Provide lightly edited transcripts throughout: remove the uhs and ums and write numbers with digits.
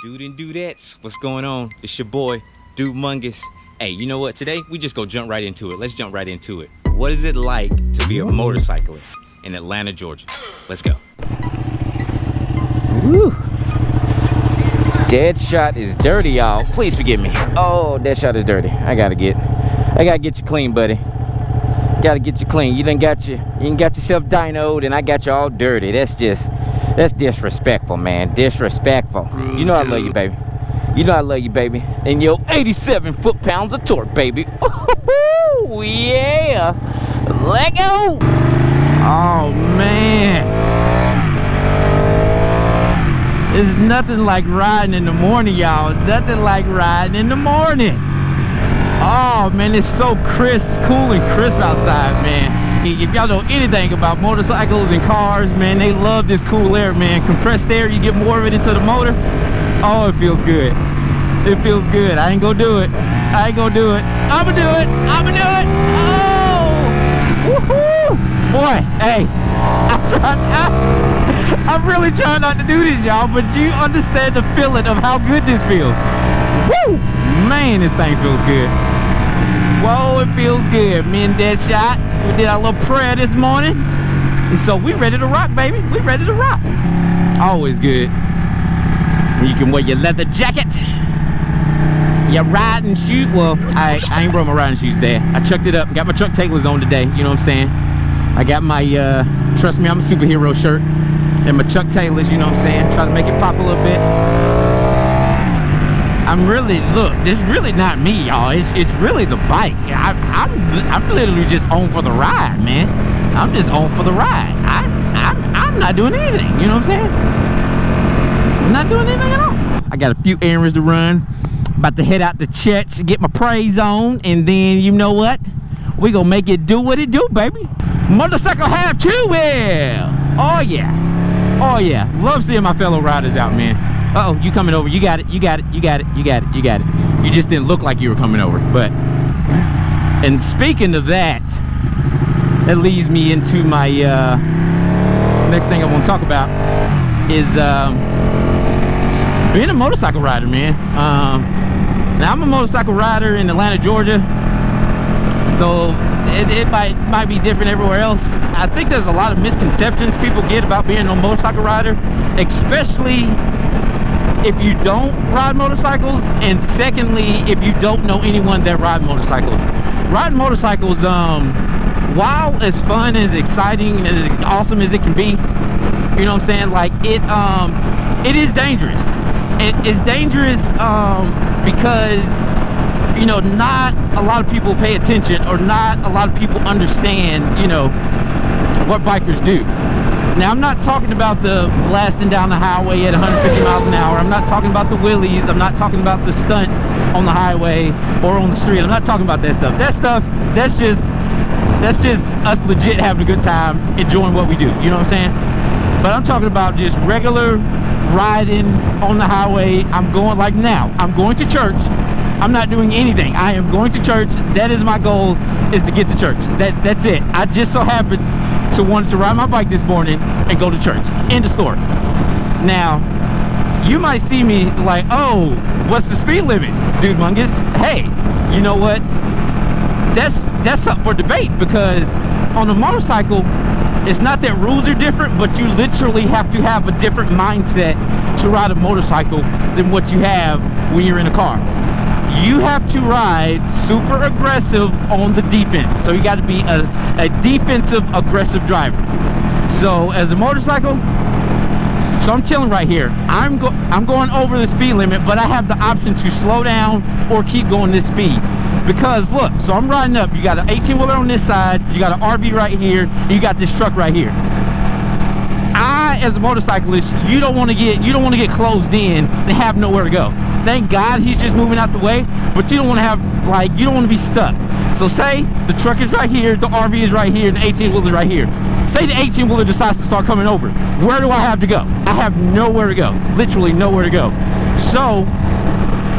Dude and dudettes, what's going on? It's your boy, Dude Mungus. Hey, you know what? Today, we just go jump right into it. Let's jump right into it. What is it like to be a motorcyclist in Atlanta, Georgia? Let's go. Woo! Deadshot is dirty, y'all. Please forgive me. Oh, Deadshot is dirty. I gotta get you clean, buddy. Gotta get you clean. You done got yourself dynoed, and I got you all dirty. That's disrespectful, man. Disrespectful. You know I love you, baby. You know I love you, baby. And yo, 87 foot-pounds of torque, baby. Oh yeah. Let go. Oh man. There's nothing like riding in the morning, y'all. Nothing like riding in the morning. Oh man, it's so crisp, cool and crisp outside, man. If y'all know anything about motorcycles and cars, man, they love this cool air, man. Compressed air, you get more of it into the motor. Oh, it feels good. It feels good. I ain't gonna do it. I ain't gonna do it. I'ma do it. I'ma do it. Oh, woohoo! Boy, hey, I'm really trying not to do this, y'all, but you understand the feeling of how good this feels. Woo! Man, this thing feels good. Whoa, it feels good. Me and Deadshot, we did our little prayer this morning, and so we ready to rock, baby. We ready to rock. Always good. You can wear your leather jacket, your riding shoes. Well, I ain't wearing my riding shoes today. I chucked it up. Got my Chuck Taylors on today. You know what I'm saying? I got my trust me, I'm a superhero shirt and my Chuck Taylors. You know what I'm saying? Try to make it pop a little bit. I'm really, look, it's really not me, y'all. It's really the bike. I'm literally just on for the ride, man. I'm just on for the ride. I'm not doing anything. You know what I'm saying? I'm not doing anything at all. I got a few errands to run. About to head out to church, get my praise on, and then you know what? We gonna make it do what it do, baby. Motorcycle have two wheel. Oh yeah. Oh yeah. Love seeing my fellow riders out, man. Uh-oh, you coming over. You got it, you got it, you got it, you got it, you got it. You just didn't look like you were coming over. But, and speaking of that, that leads me into my next thing I want to talk about is being a motorcycle rider, man. Now I'm a motorcycle rider in Atlanta, Georgia, so it might be different everywhere else. I think there's a lot of misconceptions people get about being a motorcycle rider, especially if you don't ride motorcycles, and secondly, if you don't know anyone that rides motorcycles. Riding motorcycles, while as fun and exciting and as awesome as it can be, you know what I'm saying, like it is dangerous. It's dangerous because, you know, not a lot of people pay attention, or not a lot of people understand, you know, what bikers do. Now, I'm not talking about the blasting down the highway at 150 miles an hour. I'm not talking about the wheelies. I'm not talking about the stunts on the highway or on the street. I'm not talking about that stuff. That's just us legit having a good time, enjoying what we do. You know what I'm saying? But I'm talking about just regular riding on the highway. I'm going, like now, I'm going to church. I'm not doing anything. I am going to church. That is my goal, is to get to church. That's it. I just so happened to want to ride my bike this morning and go to church. End of story. Now, you might see me like, oh, what's the speed limit, Dude Mungus? Hey, you know what? That's up for debate, because on a motorcycle, it's not that rules are different, but you literally have to have a different mindset to ride a motorcycle than what you have when you're in a car. You have to ride super aggressive on the defense. So you got to be a defensive, aggressive driver. So as a motorcycle, so I'm chilling right here. I'm going over the speed limit, but I have the option to slow down or keep going this speed. Because look, so I'm riding up. You got an 18-wheeler on this side. You got an RV right here. You got this truck right here. As a motorcyclist, you don't want to get closed in and have nowhere to go. Thank God he's just moving out the way, but you don't want to have, like, you don't want to be stuck. So say the truck is right here, the RV is right here, and the 18-wheeler is right here. Say the 18-wheeler decides to start coming over. Where do I have to go? I have nowhere to go. Literally nowhere to go. So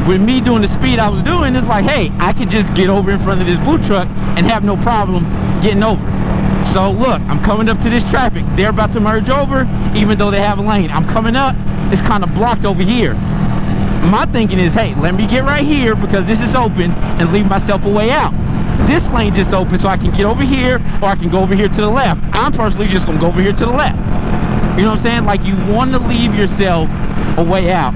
with me doing the speed I was doing, it's like, hey, I could just get over in front of this blue truck and have no problem getting over. So look, I'm coming up to this traffic. They're about to merge over, even though they have a lane. I'm coming up, it's kind of blocked over here. my thinking is, hey, let me get right here because this is open and leave myself a way out. This lane just open, so I can get over here, or I can go over here to the left. I'm personally just gonna go over here to the left. You know what I'm saying? Like, you want to leave yourself a way out.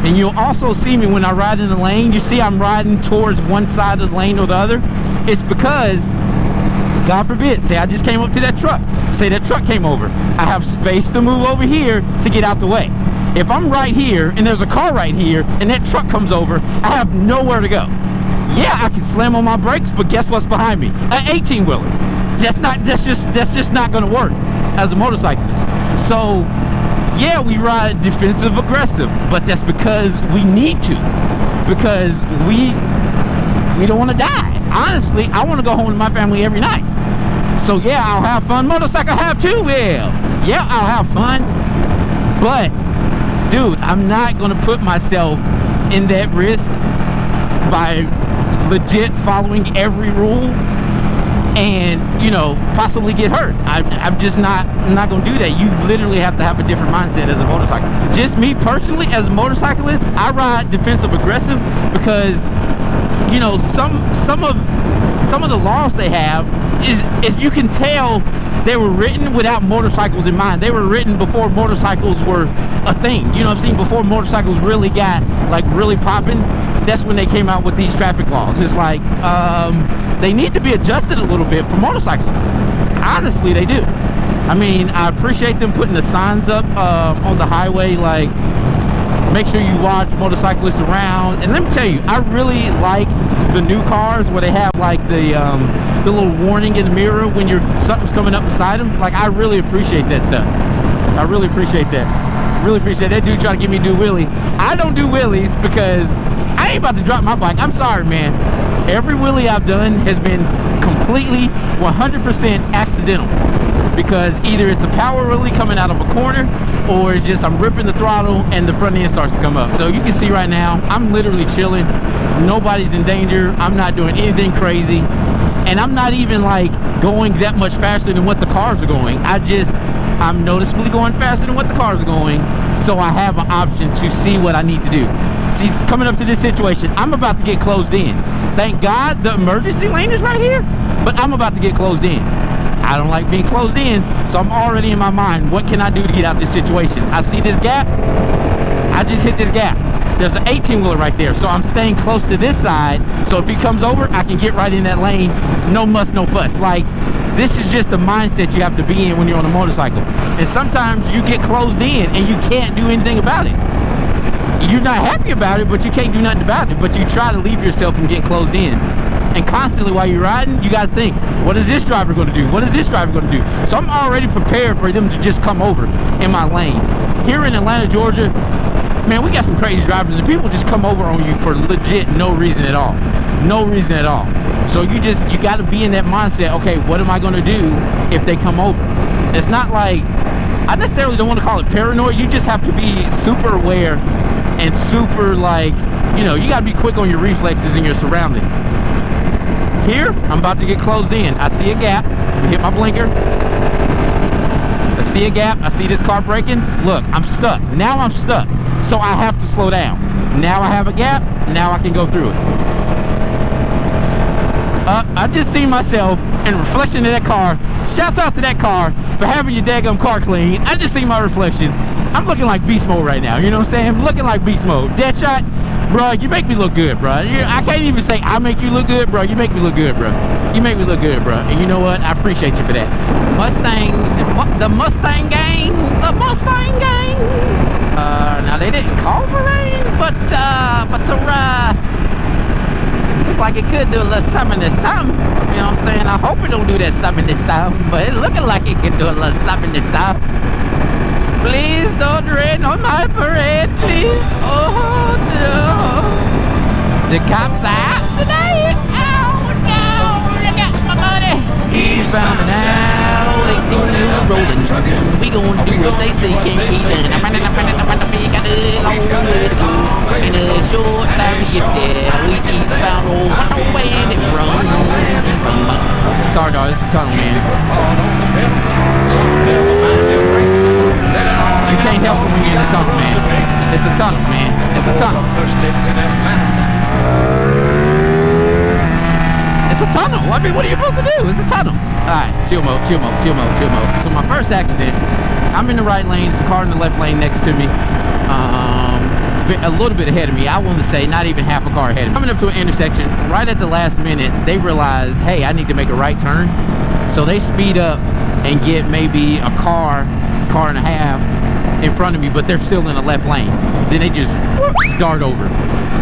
And you'll also see me when I ride in the lane. You see I'm riding towards one side of the lane or the other. It's because, God forbid, say I just came up to that truck. Say that truck came over. I have space to move over here to get out the way. If I'm right here and there's a car right here and that truck comes over, I have nowhere to go. Yeah, I can slam on my brakes, but guess what's behind me? An 18-wheeler. That's just not gonna work as a motorcyclist. So yeah, we ride defensive aggressive, but that's because we need to, because we don't want to die. Honestly, I want to go home to my family every night. So yeah, I'll have fun. Motorcycle have too. Well, yeah, I'll have fun, but dude, I'm not gonna put myself in that risk by legit following every rule and, you know, possibly get hurt. I'm just not gonna do that. You literally have to have a different mindset as a motorcyclist. Just me personally, as a motorcyclist, I ride defensive aggressive because, you know, some of the laws they have is you can tell they were written without motorcycles in mind. They were written before motorcycles were a thing. You know what I'm saying? Before motorcycles really got like really popping, that's when they came out with these traffic laws. It's like they need to be adjusted a little bit for motorcyclists. Honestly, they do. I mean, I appreciate them putting the signs up on the highway, like, make sure you watch motorcyclists around. And let me tell you, I really like the new cars where they have like the little warning in the mirror when something's coming up beside them. Like, I really appreciate that stuff. I really appreciate that. Really appreciate that. Dude trying to get me to do wheelie. I don't do wheelies because I ain't about to drop my bike. I'm sorry, man. Every wheelie I've done has been completely 100% accidental, because either it's a power wheelie coming out of a corner, or it's just I'm ripping the throttle and the front end starts to come up. So you can see right now, I'm literally chilling. Nobody's in danger. I'm not doing anything crazy. And I'm not even like going that much faster than what the cars are going. I'm noticeably going faster than what the cars are going. So I have an option to see what I need to do. See, coming up to this situation, I'm about to get closed in. Thank God the emergency lane is right here, but I'm about to get closed in. I don't like being closed in, so I'm already in my mind, what can I do to get out of this situation? I see this gap, I just hit this gap. There's an 18-wheeler right there, so I'm staying close to this side, so if he comes over, I can get right in that lane, no muss, no fuss. Like, this is just the mindset you have to be in when you're on a motorcycle. And sometimes you get closed in and you can't do anything about it. You're not happy about it, but you can't do nothing about it. But you try to leave yourself from getting closed in. And constantly while you're riding, you got to think, what is this driver going to do? What is this driver going to do? So I'm already prepared for them to just come over in my lane. Here in Atlanta, Georgia, man, we got some crazy drivers, and people just come over on you for legit no reason at all. No reason at all. So you got to be in that mindset, okay, what am I going to do if they come over? It's not like, I necessarily don't want to call it paranoid. You just have to be super aware and super, like, you know, you got to be quick on your reflexes and your surroundings. Here, I'm about to get closed in. I see a gap. Hit my blinker. I see a gap. I see this car braking. Look, I'm stuck. Now I'm stuck. So I have to slow down. Now I have a gap. Now I can go through it. I just see myself in reflection of that car. Shouts out to that car for having your daggum car clean. I just see my reflection. I'm looking like beast mode right now. You know what I'm saying? I'm looking like beast mode. Deadshot, bro, you make me look good, bro. I can't even say I make you look good, bro. You make me look good, bro. You make me look good, bro. And you know what? I appreciate you for that. Mustang, the Mustang gang, the Mustang gang. Now they didn't call for rain, but look like it could do a little something to something. You know what I'm saying? I hope it don't do that something to something, but it looking like it can do a little something to something. Please don't rain on my parade, please. Oh no. The cops are out today. Oh no, look at my buddy. He's found an out 18-wheel rolling trucker. We gonna do what they say can't be done. We got a long way to go. In a short time to get there, we keep about on one way and it runs. Sorry, dog, it's a tunnel, man. You can't help it when you're in the tunnel, man. It's a tunnel, man. It's a tunnel. It's a tunnel. I mean, what are you supposed to do? It's a tunnel. Alright, chill mode, chill mode, chill mode, chill mode. So my first accident, I'm in the right lane, there's a car in the left lane next to me. A little bit ahead of me. I want to say not even half a car ahead of me. Coming up to an intersection, right at the last minute, they realize, hey, I need to make a right turn. So they speed up and get maybe a car and a half in front of me, but they're still in the left lane. Then they just dart over.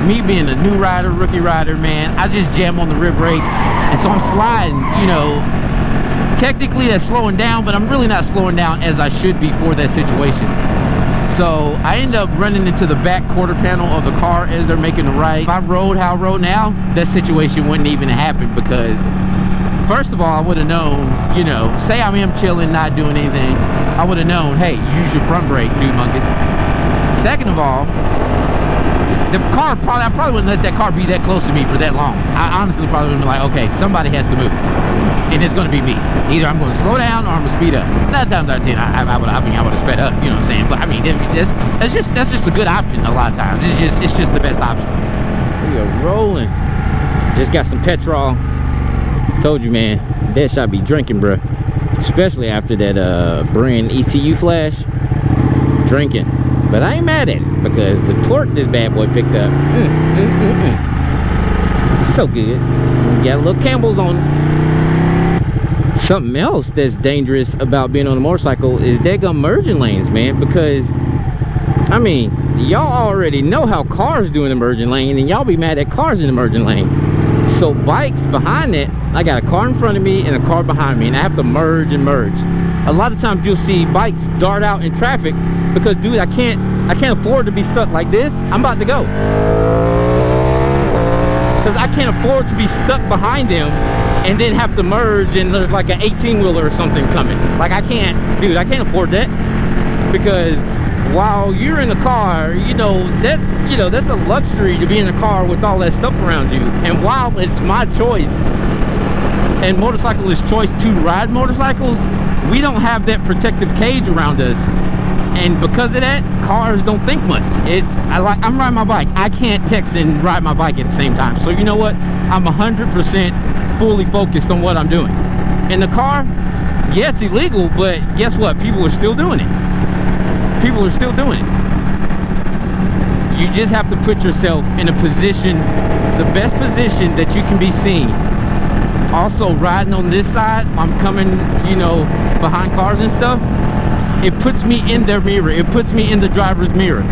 Me being a new rider, rookie rider, man, I just jam on the rear brake, and so I'm sliding, you know. Technically that's slowing down, but I'm really not slowing down as I should be for that situation. So I end up running into the back quarter panel of the car as they're making the right. If I rode how I rode now, that situation wouldn't even happen, because first of all, I would have known, you know, say I am chilling, not doing anything, I would have known, hey, use your front brake, dude mungus. Second of all, the car I probably wouldn't let that car be that close to me for that long. I honestly probably would have been like, okay, somebody has to move, and it's going to be me. Either I'm going to slow down or I'm going to speed up. 9 times out of 10, I would have sped up. You know what I'm saying? But I mean, that's just a good option a lot of times. It's just the best option. We are rolling. Just got some petrol. Told you, man, that shot be drinking, bro. Especially after that brand ECU flash. Drinking. But I ain't mad at it, because the torque this bad boy picked up, it's so good. Got a little Campbell's on it. Something else that's dangerous about being on a motorcycle is daggum merging lanes, man, because I mean, y'all already know how cars do in the merging lane, and y'all be mad at cars in the merging lane. So bikes behind it, I got a car in front of me and a car behind me, and I have to merge and merge. A lot of times you'll see bikes dart out in traffic because, dude, I can't afford to be stuck like this. I'm about to go, because I can't afford to be stuck behind them and then have to merge and there's like an 18-wheeler or something coming. Like, I can't afford that, because while you're in the car, that's a luxury to be in a car with all that stuff around you. And while it's my choice and motorcyclists' choice to ride motorcycles, we don't have that protective cage around us, and because of that, cars don't think much. I'm riding my bike. I can't text and ride my bike at the same time. So you know what? I'm 100% fully focused on what I'm doing. In the car, yes, illegal, but guess what? People are still doing it. People are still doing it. You just have to put yourself in a position, the best position that you can be seen. Also, riding on this side, I'm coming, behind cars and stuff. It puts me in their mirror. It puts me in the driver's mirror.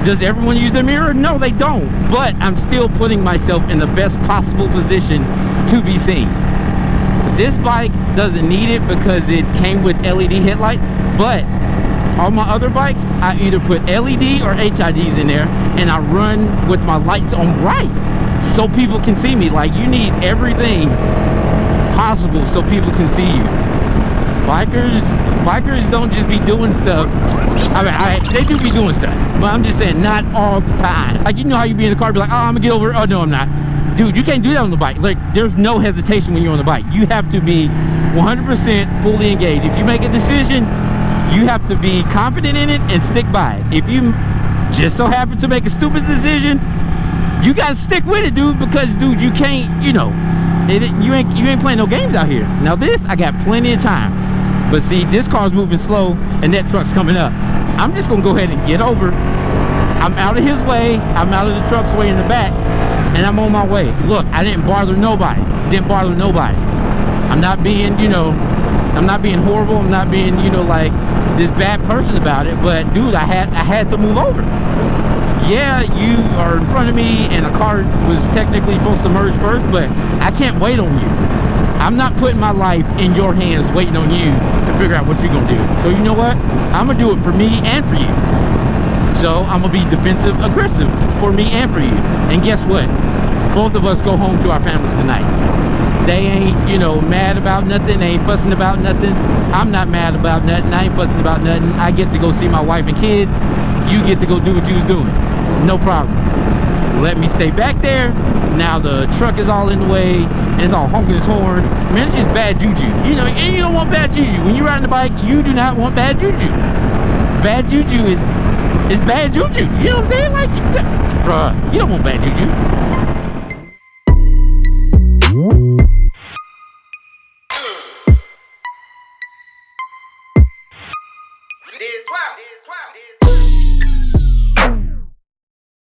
Does everyone use their mirror? No, they don't. But I'm still putting myself in the best possible position to be seen. This bike doesn't need it because it came with LED headlights, but all my other bikes, I either put LED or HIDs in there, and I run with my lights on bright so people can see me. Like, you need everything possible so people can see you. Bikers don't just be doing stuff. I mean, they do be doing stuff, but I'm just saying, not all the time. Like, you know how you be in the car, be like, oh, I'm gonna get over. Oh, no, I'm not. Dude, you can't do that on the bike. Like, there's no hesitation when you're on the bike. You have to be 100% fully engaged. If you make a decision, you have to be confident in it and stick by it. If you just so happen to make a stupid decision, you gotta stick with it, dude, because, dude, you can't, you ain't playing no games out here. Now this, I got plenty of time. But see, this car's moving slow and that truck's coming up. I'm just gonna go ahead and get over. I'm out of his way. I'm out of the truck's way in the back, and I'm on my way. Look, I didn't bother nobody. I'm not being, I'm not being horrible. I'm not being, like this bad person about it. But dude, I had to move over. Yeah, you are in front of me and a car was technically supposed to merge first, but I can't wait on you. I'm not putting my life in your hands waiting on you to figure out what you're gonna do. So you know what? I'm gonna do it for me and for you. So I'm gonna be defensive aggressive for me and for you. And guess what? Both of us go home to our families tonight. They ain't, mad about nothing. They ain't fussing about nothing. I'm not mad about nothing. I ain't fussing about nothing. I get to go see my wife and kids. You get to go do what you was doing. No problem. Let me stay back there. Now the truck is all in the way and it's all honking its horn. Man, it's just bad juju. And you don't want bad juju. When you're riding the bike, you do not want bad juju. Bad juju is it's bad juju. You know what I'm saying? Like, bruh, you don't want bad juju. Did twat.